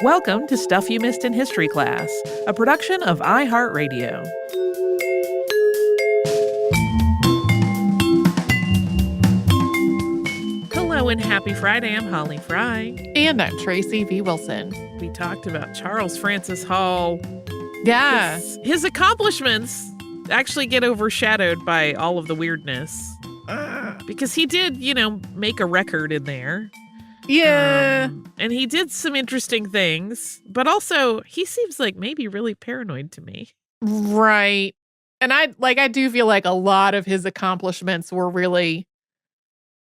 Welcome to Stuff You Missed in History Class, a production of iHeartRadio. Hello and happy Friday. I'm Holly Fry. And I'm Tracy V. Wilson. We talked about Charles Francis Hall. Yeah. His accomplishments actually get overshadowed by all of the weirdness. Because he did, make a record in there. Yeah. And he did some interesting things, but also he seems like maybe really paranoid to me. Right. And I do feel like a lot of his accomplishments were really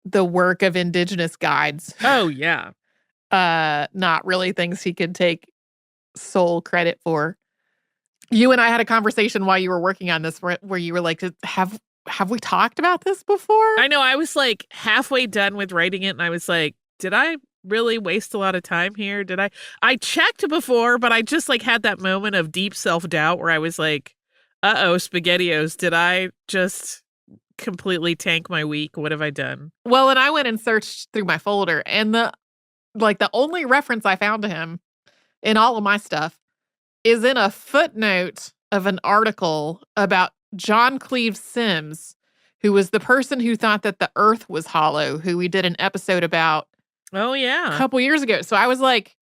the work of indigenous guides. Oh, yeah. Not really things he could take sole credit for. You and I had a conversation while you were working on this where you were like, have we talked about this before? I know. I was like halfway done with writing it and I was like, did I really waste a lot of time here? I checked before, but I just like had that moment of deep self-doubt where I was like, SpaghettiOs, did I just completely tank my week? What have I done? Well, and I went and searched through my folder, and the only reference I found to him in all of my stuff is in a footnote of an article about John Cleave Sims, who was the person who thought that the earth was hollow, who we did an episode about. Oh, yeah. A couple years ago. So I was like,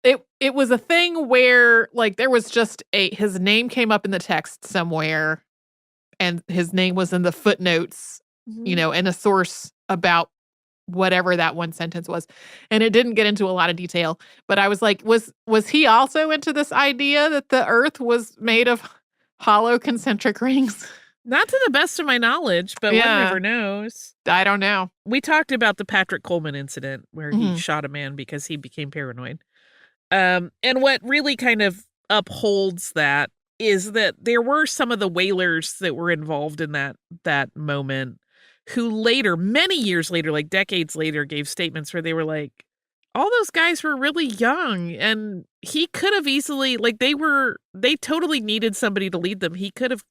it was a thing where like there was just his name came up in the text somewhere and his name was in the footnotes, and a source about whatever that one sentence was. And it didn't get into a lot of detail, but I was like, was he also into this idea that the earth was made of hollow concentric rings? Not to the best of my knowledge, but one never knows. I don't know. We talked about the Patrick Coleman incident where he shot a man because he became paranoid. And what really kind of upholds that is that there were some of the whalers that were involved in that moment who later, many years later, like decades later, gave statements where they were like, all those guys were really young and he could have easily, like they totally needed somebody to lead them. He could have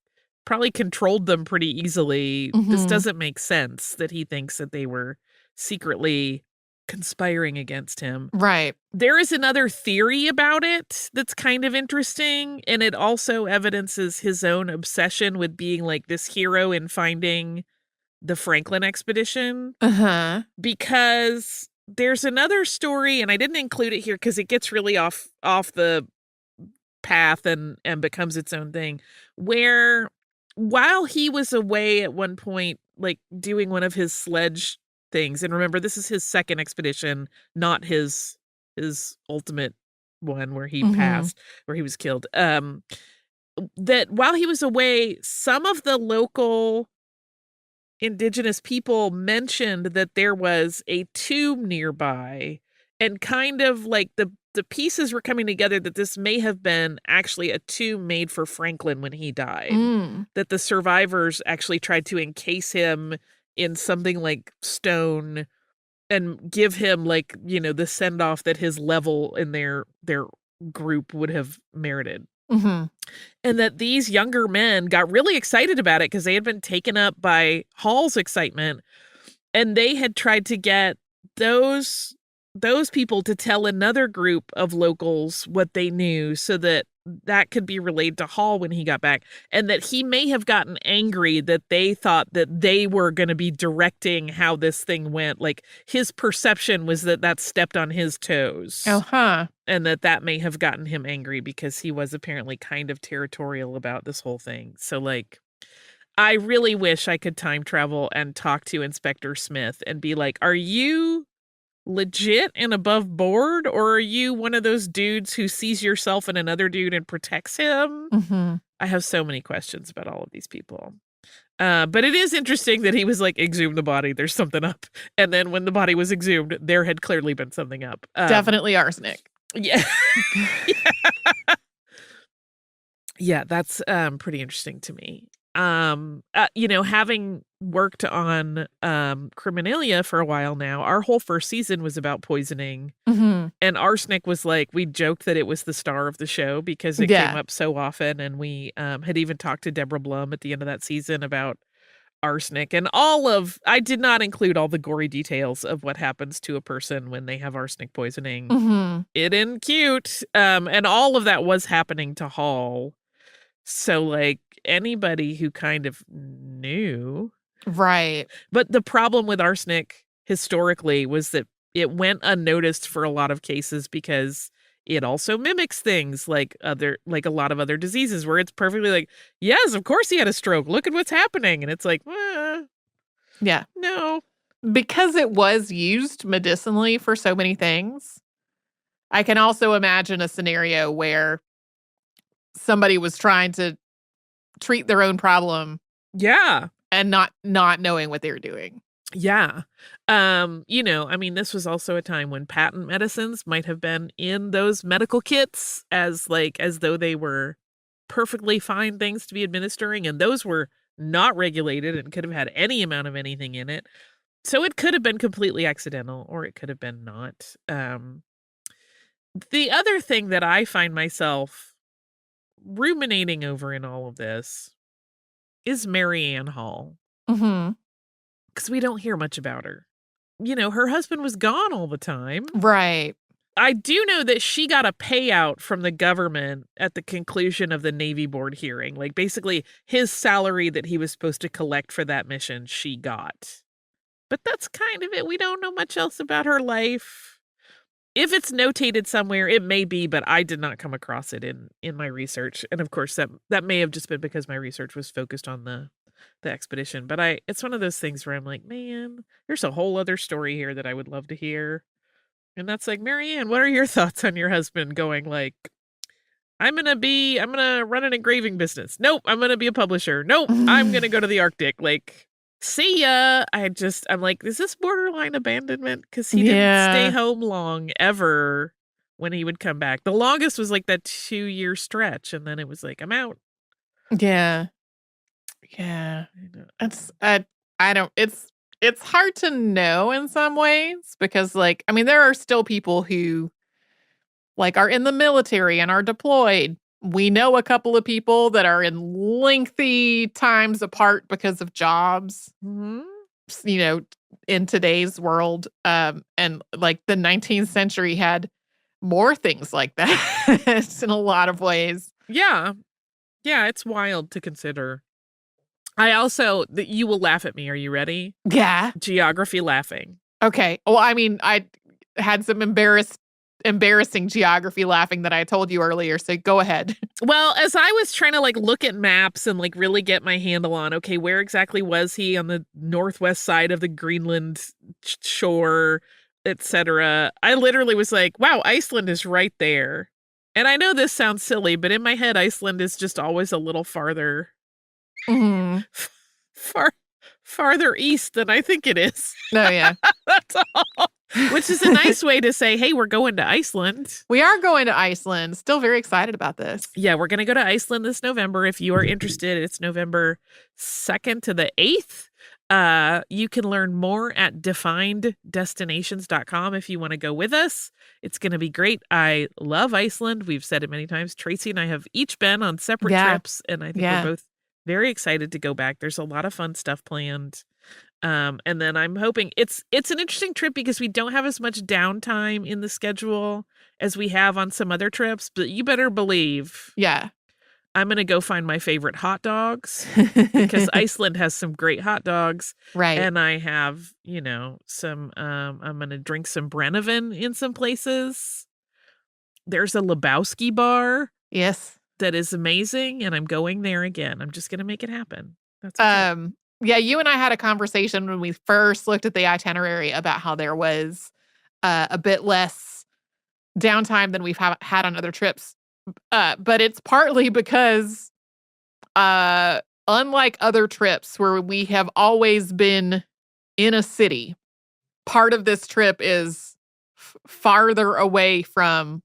probably controlled them pretty easily. This doesn't make sense that he thinks that they were secretly conspiring against him. Right. There is another theory about it that's kind of interesting, and it also evidences his own obsession with being like this hero in finding the Franklin expedition. Because there's another story, and I didn't include it here because it gets really off the path and becomes its own thing, where while he was away at one point, like doing one of his sledge things, and remember, this is his second expedition, not his ultimate one where he passed, where he was killed. That while he was away, some of the local indigenous people mentioned that there was a tomb nearby, and kind of like the pieces were coming together that this may have been actually a tomb made for Franklin when he died. That the survivors actually tried to encase him in something like stone and give him like, the send off that his level in their group would have merited. And that these younger men got really excited about it because they had been taken up by Hall's excitement, and they had tried to get those people to tell another group of locals what they knew so that could be relayed to Hall when he got back, and that he may have gotten angry that they thought that they were going to be directing how this thing went. Like his perception was that stepped on his toes. And that may have gotten him angry because he was apparently kind of territorial about this whole thing. So like, I really wish I could time travel and talk to Inspector Smith and be like, are you legit and above board, or are you one of those dudes who sees yourself in another dude and protects him? I have so many questions about all of these people. But it is interesting that he was like, exhume the body, there's something up. And then when the body was exhumed, there had clearly been something up. Definitely arsenic. Yeah. Yeah, that's pretty interesting to me. Having worked on Criminalia for a while now, our whole first season was about poisoning. And arsenic was like, we joked that it was the star of the show because it came up so often. And we had even talked to Deborah Blum at the end of that season about arsenic and I did not include all the gory details of what happens to a person when they have arsenic poisoning. Mm-hmm. It isn't cute. And all of that was happening to Hall. So, like, anybody who kind of knew. Right. But the problem with arsenic historically was that it went unnoticed for a lot of cases because it also mimics things like a lot of other diseases where it's perfectly like, yes, of course he had a stroke. Look at what's happening. And it's like, yeah. No. Because it was used medicinally for so many things, I can also imagine a scenario where somebody was trying to treat their own problem. Yeah. And not knowing what they were doing. Yeah. This was also a time when patent medicines might have been in those medical kits as though they were perfectly fine things to be administering, and those were not regulated and could have had any amount of anything in it. So it could have been completely accidental, or it could have been not. The other thing that I find myself ruminating over in all of this is Mary Ann Hall. Mm-hmm. Because we don't hear much about her. Her husband was gone all the time. Right. I do know that she got a payout from the government at the conclusion of the Navy board hearing. Like, basically, his salary that he was supposed to collect for that mission, she got. But that's kind of it. We don't know much else about her life. If it's notated somewhere, it may be, but I did not come across it in my research. And of course, that may have just been because my research was focused on the expedition. But it's one of those things where I'm like, man, there's a whole other story here that I would love to hear. And that's like, Mary Ann, what are your thoughts on your husband going like, I'm going to run an engraving business. Nope, I'm going to be a publisher. Nope, I'm going to go to the Arctic. Like, see ya. I'm like, is this borderline abandonment? Because he didn't stay home long ever when he would come back. The longest was like that 2-year stretch. And then it was like, I'm out. Yeah. Yeah. It's hard to know in some ways because, like, I mean, there are still people who, like, are in the military and are deployed. We know a couple of people that are in lengthy times apart because of jobs, in today's world. And, like, the 19th century had more things like that in a lot of ways. Yeah. Yeah, it's wild to consider. You will laugh at me. Are you ready? Yeah. Geography laughing. Okay. Well, I mean, I had some embarrassing geography laughing that I told you earlier, so go ahead. Well, as I was trying to like look at maps and like really get my handle on, okay, where exactly was he on the northwest side of the Greenland shore, etc., I literally was like, wow, Iceland is right there. And I know this sounds silly, but in my head, Iceland is just always a little farther. Mm-hmm. Farther east than I think it is. Oh, yeah. That's all. Which is a nice way to say, hey, we're going to Iceland. We are going to Iceland. Still very excited about this. Yeah, we're going to go to Iceland this November. If you are interested, it's November 2nd to the 8th. You can learn more at defineddestinations.com if you want to go with us. It's going to be great. I love Iceland. We've said it many times. Tracy and I have each been on separate trips, and I think we're both very excited to go back. There's a lot of fun stuff planned. And then I'm hoping it's an interesting trip because we don't have as much downtime in the schedule as we have on some other trips, but you better believe. Yeah. I'm going to go find my favorite hot dogs because Iceland has some great hot dogs. Right. And I have, some, I'm going to drink some Brennivin in some places. There's a Lebowski bar. Yes. That is amazing. And I'm going there again. I'm just going to make it happen. That's okay. Yeah, you and I had a conversation when we first looked at the itinerary about how there was a bit less downtime than we've had on other trips. But it's partly because, unlike other trips where we have always been in a city, part of this trip is farther away from,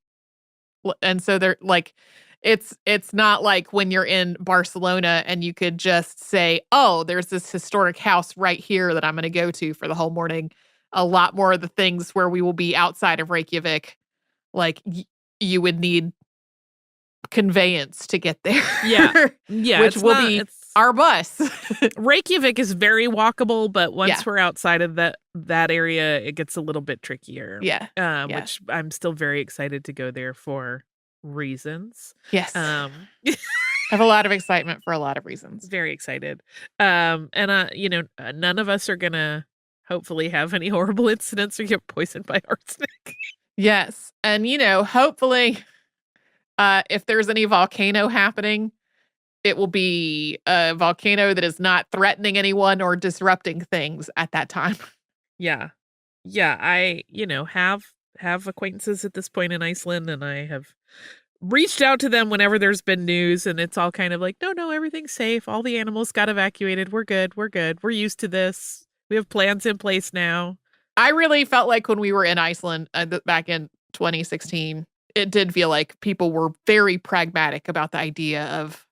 and so they're like, it's not like when you're in Barcelona and you could just say, oh, there's this historic house right here that I'm going to go to for the whole morning. A lot more of the things where we will be outside of Reykjavik, like you would need conveyance to get there. Yeah. Yeah. Which will be our bus. Reykjavik is very walkable, but once Yeah. we're outside of that area, it gets a little bit trickier. Yeah. Which I'm still very excited to go there for reasons. Yes. I have a lot of excitement for a lot of reasons. Very excited. And none of us are gonna hopefully have any horrible incidents or get poisoned by arsenic. Yes. And hopefully if there's any volcano happening, it will be a volcano that is not threatening anyone or disrupting things at that time. Yeah. Yeah, I, have acquaintances at this point in Iceland, and I have reached out to them whenever there's been news, and it's all kind of like, no, everything's safe. All the animals got evacuated. We're good. We're used to this. We have plans in place now. I really felt like when we were in Iceland back in 2016, it did feel like people were very pragmatic about the idea of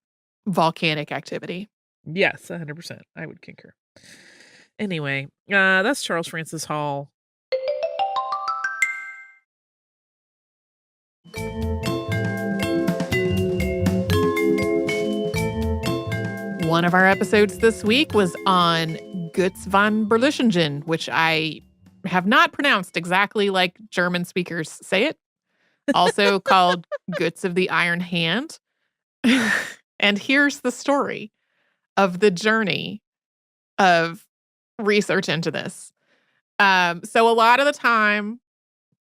volcanic activity. Yes, 100%. I would concur. Anyway, that's Charles Francis Hall. One of our episodes this week was on Götz von Berlichingen, which I have not pronounced exactly like German speakers say it, also called Götz of the Iron Hand. And here's the story of the journey of research into this. So a lot of the time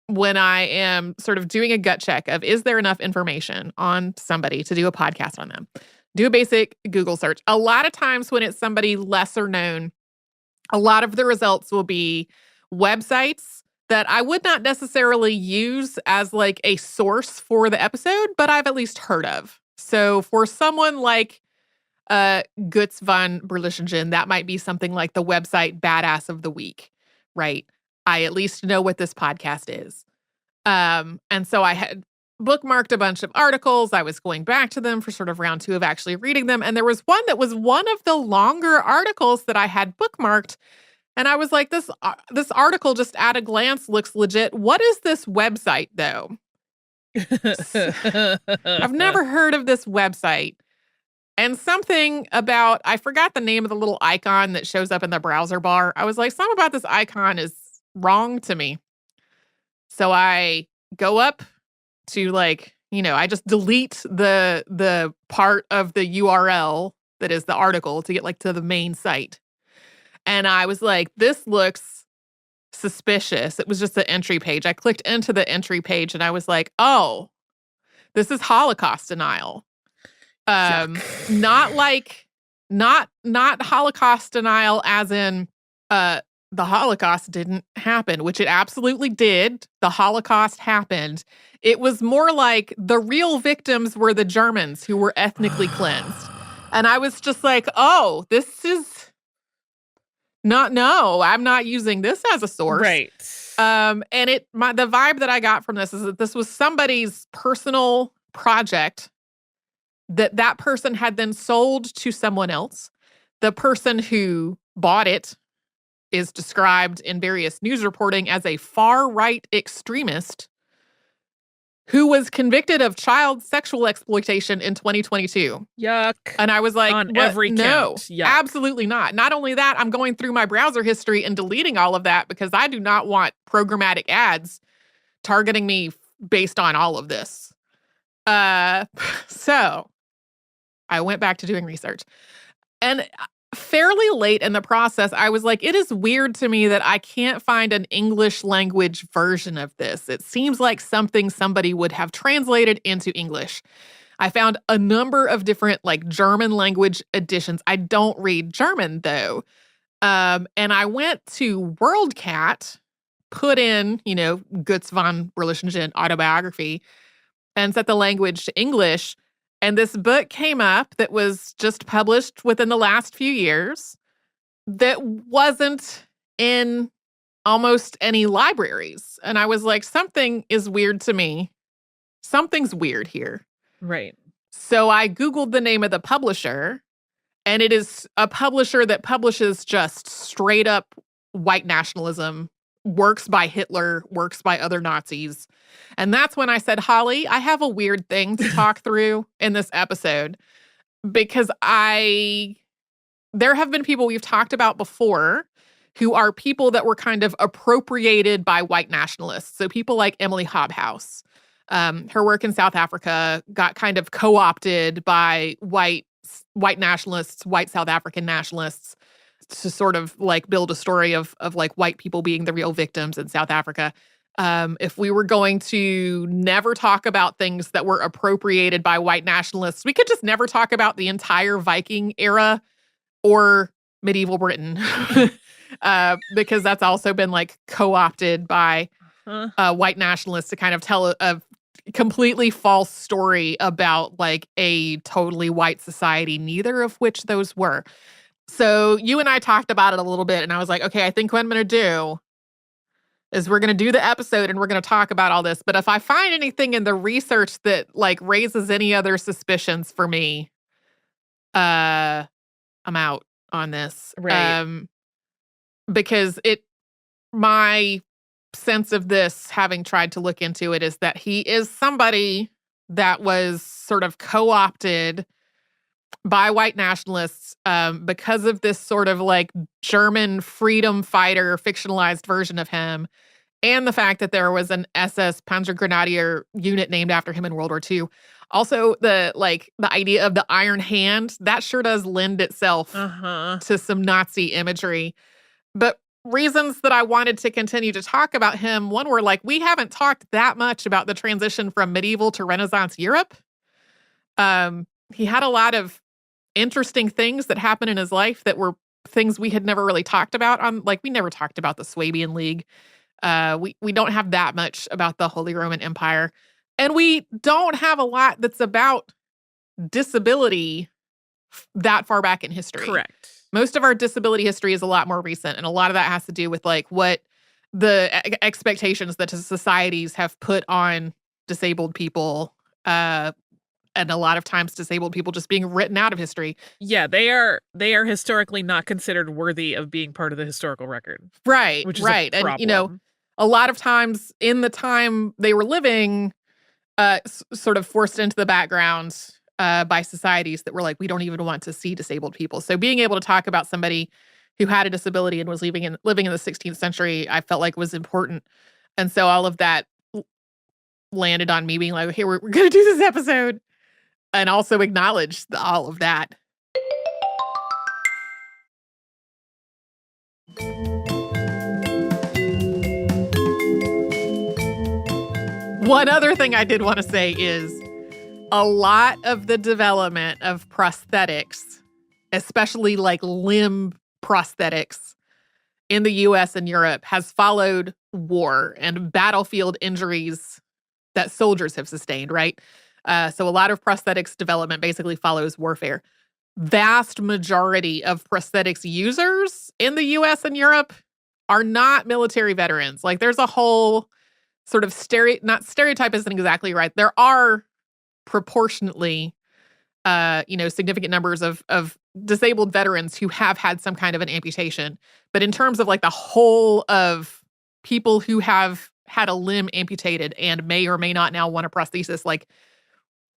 when I am sort of doing a gut check of, is there enough information on somebody to do a podcast on them? Do a basic Google search. A lot of times when it's somebody lesser known, a lot of the results will be websites that I would not necessarily use as like a source for the episode, but I've at least heard of. So for someone like Götz von Berlichingen, that might be something like the website Badass of the Week, right? I at least know what this podcast is. And so I had bookmarked a bunch of articles. I was going back to them for sort of round 2 of actually reading them. And there was one that was one of the longer articles that I had bookmarked. And I was like, this article just at a glance looks legit. What is this website, though? I've never heard of this website. And something about, I forgot the name of the little icon that shows up in the browser bar. I was like, something about this icon is wrong to me. So I go up to I just delete the part of the URL that is the article to get to the main site. And I was like, this looks suspicious. It was just the entry page. I clicked into the entry page and I was like, oh, this is Holocaust denial. Not Holocaust denial as in the Holocaust didn't happen, which it absolutely did. The Holocaust happened. It was more like the real victims were the Germans who were ethnically cleansed. And I was just like, oh, this is I'm not using this as a source. Right. And the vibe that I got from this is that this was somebody's personal project that person had then sold to someone else. The person who bought it is described in various news reporting as a far-right extremist who was convicted of child sexual exploitation in 2022. Yuck. And I was like, on every count. No, Yuck. absolutely not. Not only that, I'm going through my browser history and deleting all of that because I do not want programmatic ads targeting me based on all of this. So I went back to doing research. And fairly late in the process, I was like, it is weird to me that I can't find an English language version of this. It seems like something somebody would have translated into English. I found a number of different German language editions. I don't read German though. And I went to WorldCat, put in, Götz von Berlichingen autobiography and set the language to English. And this book came up that was just published within the last few years that wasn't in almost any libraries. And I was like, something is weird to me. Something's weird here. Right. So I Googled the name of the publisher, and it is a publisher that publishes just straight up white nationalism, works by Hitler, works by other Nazis. And that's when I said, Holly, I have a weird thing to talk through in this episode. because there have been people we've talked about before who are people that were kind of appropriated by white nationalists. So people like Emily Hobhouse. Her work in South Africa got kind of co-opted by white nationalists, white South African nationalists, to sort of like build a story of like white people being the real victims in South Africa. If we were going to never talk about things that were appropriated by white nationalists, we could just never talk about the entire Viking era or medieval Britain. Because that's also been like co-opted by white nationalists to kind of tell a completely false story about like a totally white society, neither of which those were. So you and I talked about it a little bit, and I was like, okay, I think what I'm going to do is we're going to do the episode and we're going to talk about all this. But if I find anything in the research that like raises any other suspicions for me, I'm out on this. Right. Because my sense of this, having tried to look into it, is that he is somebody that was sort of co-opted by white nationalists because of this sort of like German freedom fighter fictionalized version of him, and the fact that there was an SS Panzergrenadier unit named after him in World War II. Also, the idea of the Iron Hand, that sure does lend itself to some Nazi imagery. But reasons that I wanted to continue to talk about him, one were like, we haven't talked that much about the transition from medieval to Renaissance Europe. He had a lot of interesting things that happened in his life that were things we had never really talked about. We never talked about the Swabian League. We don't have that much about the Holy Roman Empire. And we don't have a lot that's about disability that far back in history. Correct. Most of our disability history is a lot more recent, and a lot of that has to do with like what the expectations that societies have put on disabled people, and a lot of times disabled people just being written out of history. Yeah, they are historically not considered worthy of being part of the historical record. Right, which is right. a problem. And, you know, a lot of times in the time they were living, sort of forced into the background by societies that were like, we don't even want to see disabled people. So being able to talk about somebody who had a disability and was living in the 16th century, I felt like was important. And so all of that landed on me being like, hey, we're going to do this episode, and also acknowledge all of that. One other thing I did want to say is a lot of the development of prosthetics, especially like limb prosthetics in the US and Europe, has followed war and battlefield injuries that soldiers have sustained, right? So a lot of prosthetics development basically follows warfare. Vast majority of prosthetics users in the US and Europe are not military veterans. Like there's a whole sort of not stereotype isn't exactly right. There are proportionately, significant numbers of disabled veterans who have had some kind of an amputation. But in terms of like the whole of people who have had a limb amputated and may or may not now want a prosthesis, like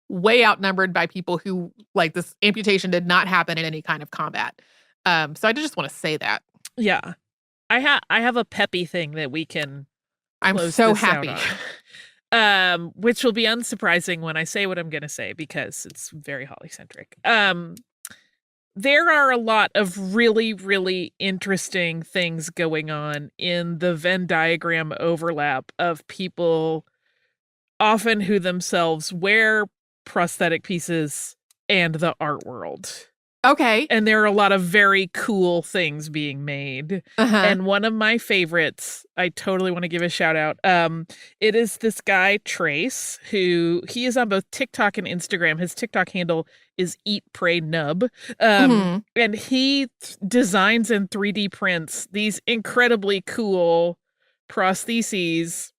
way outnumbered by people who like this amputation did not happen in any kind of combat. So I just want to say that. Yeah. I have a peppy thing that we can I'm so happy. Which will be unsurprising when I say what I'm going to say because it's very Holly-centric. There are a lot of really, really interesting things going on in the Venn diagram overlap of people often who themselves wear prosthetic pieces and the art world. Okay. And there are a lot of very cool things being made. And one of my favorites, I totally want to give a shout out. It is this guy, Trace, who he is on both TikTok and Instagram. His TikTok handle is Eat, Pray, Nub. And he designs and 3D prints these incredibly cool prostheses,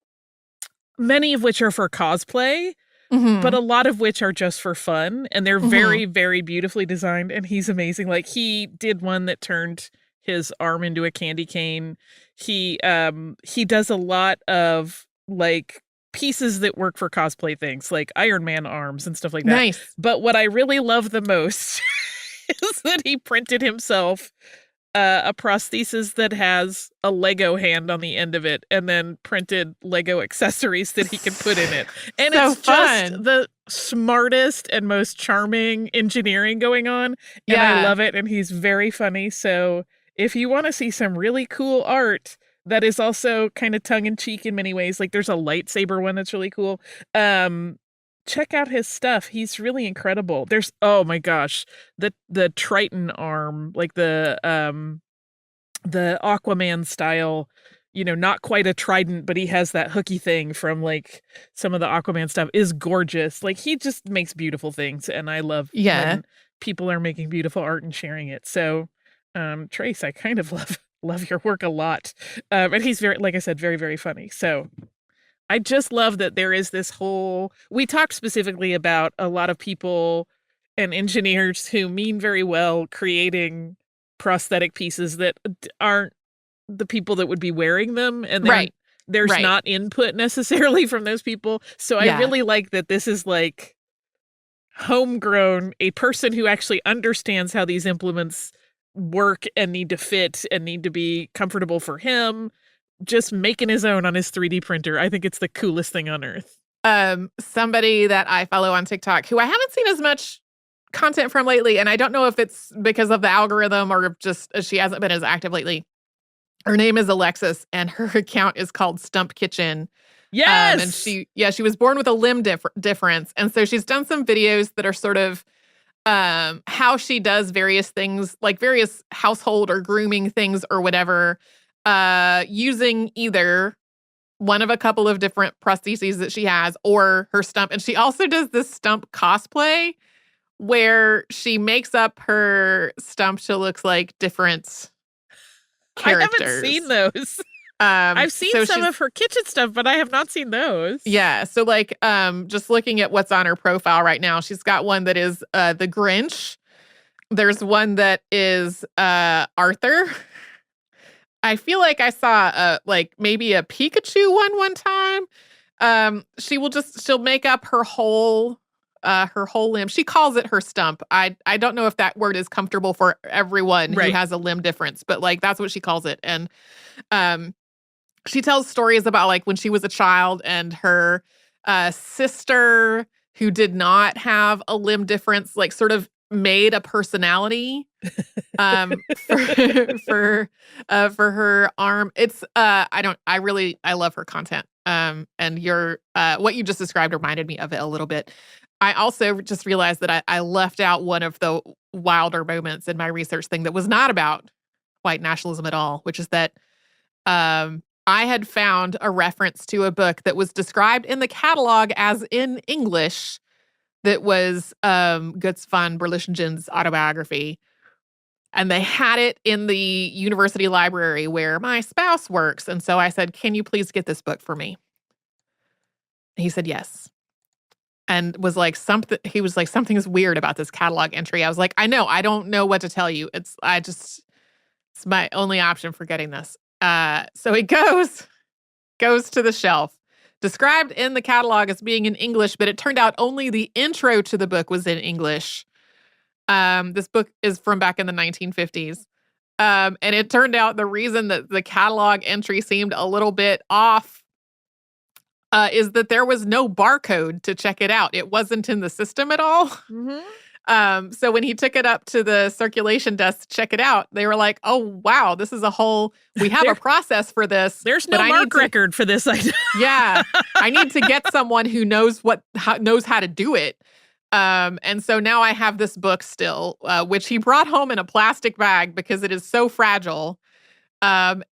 many of which are for cosplay. But a lot of which are just for fun, and they're very, very beautifully designed, and he's amazing. Like, he did one that turned his arm into a candy cane. He does a lot of, like, pieces that work for cosplay things, like Iron Man arms and stuff like that. Nice. But what I really love the most is that he printed himself a prosthesis that has a Lego hand on the end of it, and then printed Lego accessories that he can put in it. And So it's fun. just the smartest and most charming engineering going on. And Yeah. I love it. And he's very funny. So if you want to see some really cool art that is also kind of tongue in cheek in many ways, like there's a lightsaber one that's really cool. Check out his stuff. He's really incredible. There's, oh my gosh, the Triton arm, like the Aquaman style, not quite a trident, but he has that hooky thing from like some of the Aquaman stuff, is gorgeous. Like he just makes beautiful things, and I love when people are making beautiful art and sharing it. So, Trace, I kind of love your work a lot. And he's very, like I said, very, very funny. So I just love that there is this whole, we talked specifically about a lot of people and engineers who mean very well creating prosthetic pieces that aren't the people that would be wearing them. And then there's not input necessarily from those people. So I really like that this is like homegrown, a person who actually understands how these implements work and need to fit and need to be comfortable for him, just making his own on his 3D printer. I think it's the coolest thing on earth. Somebody that I follow on TikTok who I haven't seen as much content from lately, and I don't know if it's because of the algorithm or if just she hasn't been as active lately. Her name is Alexis, and her account is called Stump Kitchen. Yes! And she was born with a limb difference. And so she's done some videos that are sort of how she does various things, like various household or grooming things or whatever, using either one of a couple of different prostheses that she has or her stump. And she also does this stump cosplay where she makes up her stump to look like different characters. I haven't seen those. I've seen some of her kitchen stuff, but I have not seen those. Yeah. So like, just looking at what's on her profile right now, she's got one that is the Grinch. There's one that is Arthur. I feel like I saw like maybe a Pikachu one time. She'll make up her whole limb. She calls it her stump. I don't know if that word is comfortable for everyone who has a limb difference, but like that's what she calls it. And she tells stories about like when she was a child and her sister who did not have a limb difference, like sort of made a personality for her arm. It's I love her content. And what you just described reminded me of it a little bit. I also just realized that I left out one of the wilder moments in my research thing that was not about white nationalism at all, which is that I had found a reference to a book that was described in the catalog as in English that was Götz von Berlichingen's autobiography. And they had it in the university library where my spouse works. And so I said, "Can you please get this book for me?" He said, "Yes." And was like, he was like, "Something is weird about this catalog entry." I was like, "I know, I don't know what to tell you. It's my only option for getting this." So it goes to the shelf. Described in the catalog as being in English, but it turned out only the intro to the book was in English. This book is from back in the 1950s. And it turned out the reason that the catalog entry seemed a little bit off is that there was no barcode to check it out. It wasn't in the system at all. Mm-hmm. So when he took it up to the circulation desk to check it out, they were like, "Oh, wow, this is we have a process for this. There's no mark record for this item." Yeah, I need to get someone who knows knows how to do it. And so now I have this book still, which he brought home in a plastic bag because it is so fragile,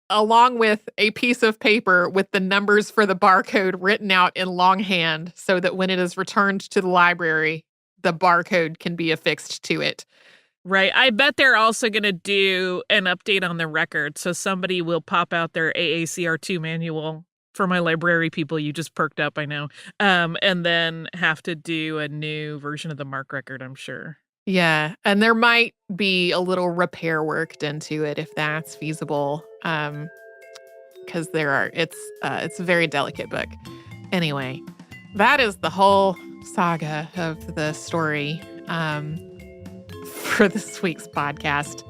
along with a piece of paper with the numbers for the barcode written out in longhand so that when it is returned to the library, the barcode can be affixed to it. Right. I bet they're also going to do an update on the record. So somebody will pop out their AACR2 manual for my library people. You just perked up, I know. And then have to do a new version of the mark record, I'm sure. Yeah. And there might be a little repair worked into it if that's feasible. Because it's a very delicate book. Anyway, that is the whole saga of the story for this week's podcast.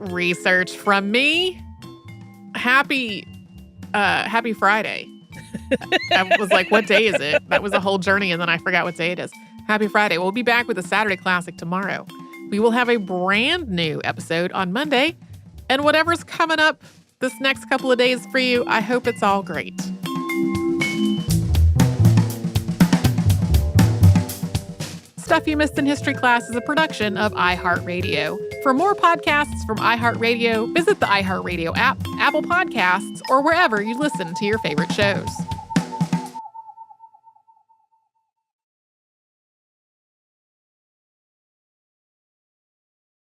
Research from me. Happy Friday. I was like, what day is it? That was a whole journey, and then I forgot what day it is. Happy Friday. We'll be back with a Saturday Classic tomorrow. We will have a brand new episode on Monday. And whatever's coming up this next couple of days for you, I hope it's all great. Stuff You Missed in History Class is a production of iHeartRadio. For more podcasts from iHeartRadio, visit the iHeartRadio app, Apple Podcasts, or wherever you listen to your favorite shows.